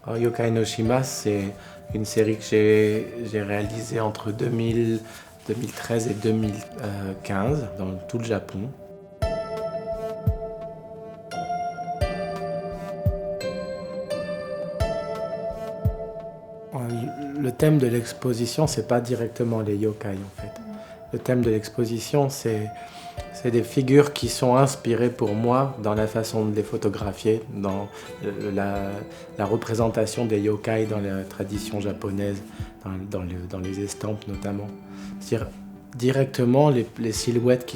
Yokai no Shima, c'est une série que j'ai réalisée entre 2013 et 2015 dans tout le Japon. Le thème de l'exposition, c'est pas directement les yokai en fait. Le thème de l'exposition, c'est des figures qui sont inspirées pour moi dans la façon de les photographier, dans la représentation des yokai dans la tradition japonaise, dans les estampes notamment. C'est-à-dire, directement, les silhouettes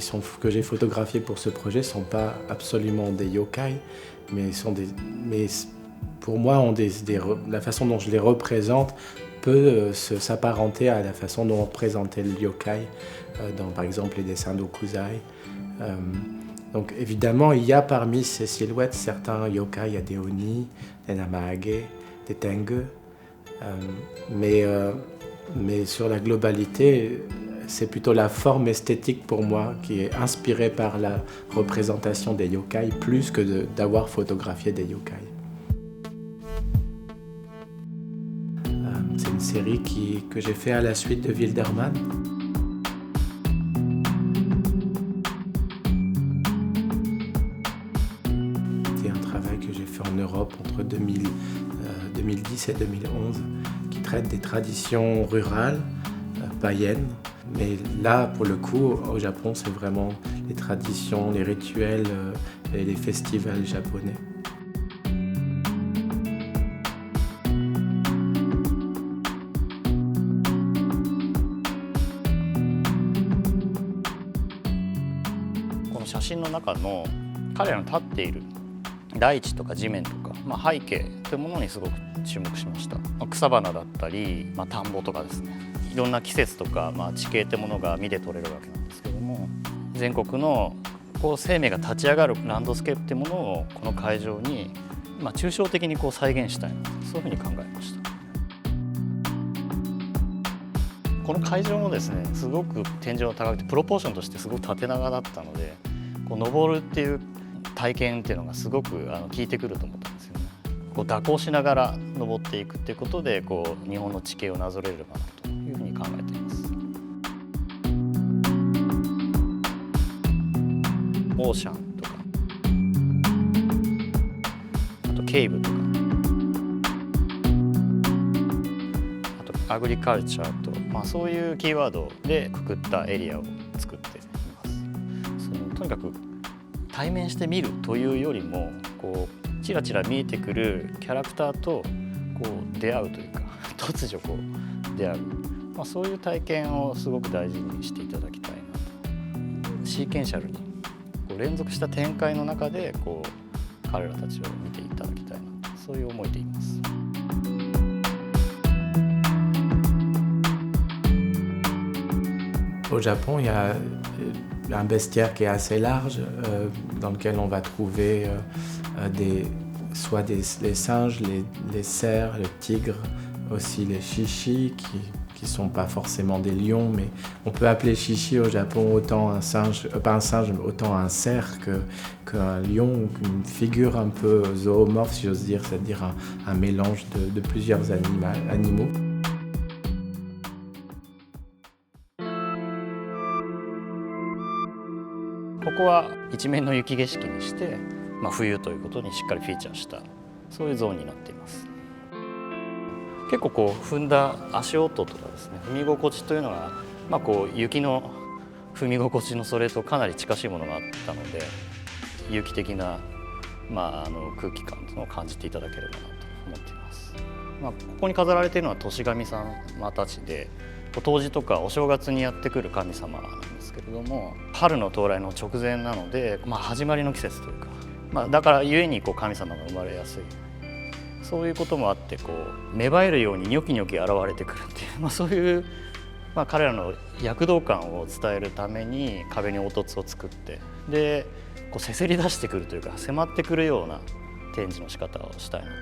que j'ai photographiées pour ce projet ne sont pas absolument des yokai, mais pour moi, la façon dont je les représente peut s'apparenter à la façon dont on représentait le yokai dans, par exemple, les dessins d'Okuzai. Donc évidemment, il y a parmi ces silhouettes certains yokai, il y a des oni, des namahage, des tengu, mais sur la globalité, c'est plutôt la forme esthétique pour moi qui est inspirée par la représentation des yokai plus que d'avoir photographié des yokai. C'est une série que j'ai fait à la suite de Wildermann. C'est un travail que j'ai fait en Europe entre 2010 et 2011 qui traite des traditions rurales, païennes. Mais là, pour le coup, au Japon, c'est vraiment les traditions, les rituels et les festivals japonais.この写真の中の彼らの立っている大地とか地面とか、背景というものにすごく注目しました。草花だったり、田んぼとかですね、いろんな季節とか、地形というものが見て取れるわけなんですけども、全国の生命が立ち上がるランドスケープというものをこの会場に、抽象的に再現したいな、そういうふうに考えました。この会場もですね、すごく天井が高くてプロポーションとしてすごく縦長だったので、登るっていう体験っていうのがすごく効いてくると思ったんですよね。蛇行しながら登っていくっていうことで日本の地形をなぞれればなというふうに考えています。オーシャンとか、あとケイブとか、あとアグリカルチャーと、そういうキーワードでくくったエリアを作っています。とにかく対面して見るというよりもちらちら見えてくるキャラクターと出会うというか、突如出会う、そういう体験をすごく大事にしていただきたいなと。シーケンシャルに連続した展開の中で彼らたちを見ていただきたいな、そういう思いでいます。Au Japon, il y a un bestiaire qui est assez large, dans lequel on va trouver soit les singes, les cerfs, les tigres, aussi les shishis, qui ne sont pas forcément des lions, mais on peut appeler shishi au Japon autant un singe, pas un singe, mais autant un cerf qu'un lion, une figure un peu zoomorphe, si j'ose dire, c'est-à-dire un mélange de plusieurs animaux. ここは一面の雪景色にして、冬ということにしっかりフィーチャーした、そういうゾーンになっています。結構踏んだ足音とかですね、踏み心地というのが、雪の踏み心地のそれとかなり近しいものがあったので、有機的な、空気感を感じていただければなと思っています。ここに飾られているのは年神様たちで、冬至とかお正月にやってくる神様なんですけれども、春の到来の直前なので、始まりの季節というか、だからゆえに神様が生まれやすい、そういうこともあって芽生えるようにニョキニョキ現れてくるっていう、そういう、彼らの躍動感を伝えるために壁に凹凸を作って、でせせり出してくるというか、迫ってくるような展示の仕方をしたいなと。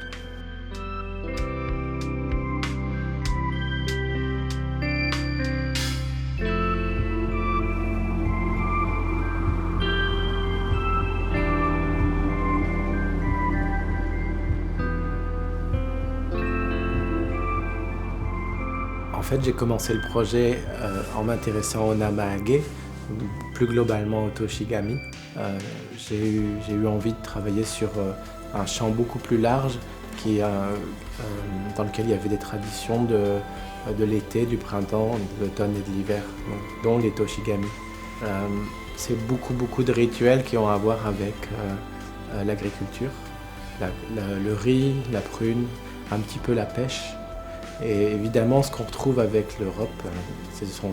fait, j'ai commencé le projet en m'intéressant au Namahage, plus globalement au Toshigami. J'ai eu envie de travailler sur un champ beaucoup plus large dans lequel il y avait des traditions de l'été, du printemps, de l'automne et de l'hiver, dont les Toshigami. C'est beaucoup de rituels qui ont à voir avec l'agriculture, le riz, la prune, un petit peu la pêche. Et évidemment, ce qu'on retrouve avec l'Europe, ce sont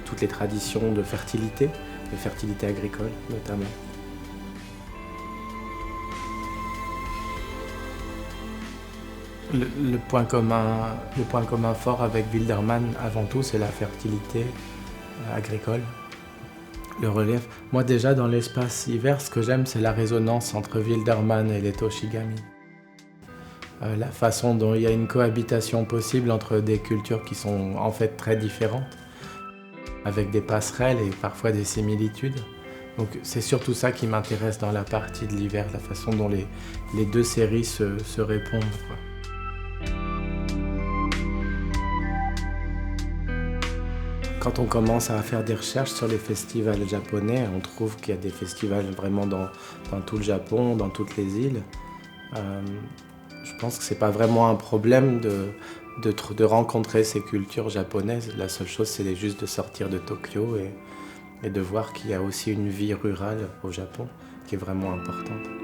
toutes les traditions de fertilité agricole notamment. Le point commun fort avec Wildermann, avant tout, c'est la fertilité agricole, le relief. Moi déjà, dans l'espace hiver, ce que j'aime, c'est la résonance entre Wildermann et les Toshigami. La façon dont il y a une cohabitation possible entre des cultures qui sont en fait très différentes, avec des passerelles et parfois des similitudes. Donc c'est surtout ça qui m'intéresse dans la partie de l'hiver, la façon dont les deux séries se répondent, quoi. Quand on commence à faire des recherches sur les festivals japonais, on trouve qu'il y a des festivals vraiment dans tout le Japon, dans toutes les îles. Je pense que c'est pas vraiment un problème de rencontrer ces cultures japonaises. La seule chose, c'est juste de sortir de Tokyo et de voir qu'il y a aussi une vie rurale au Japon qui est vraiment importante.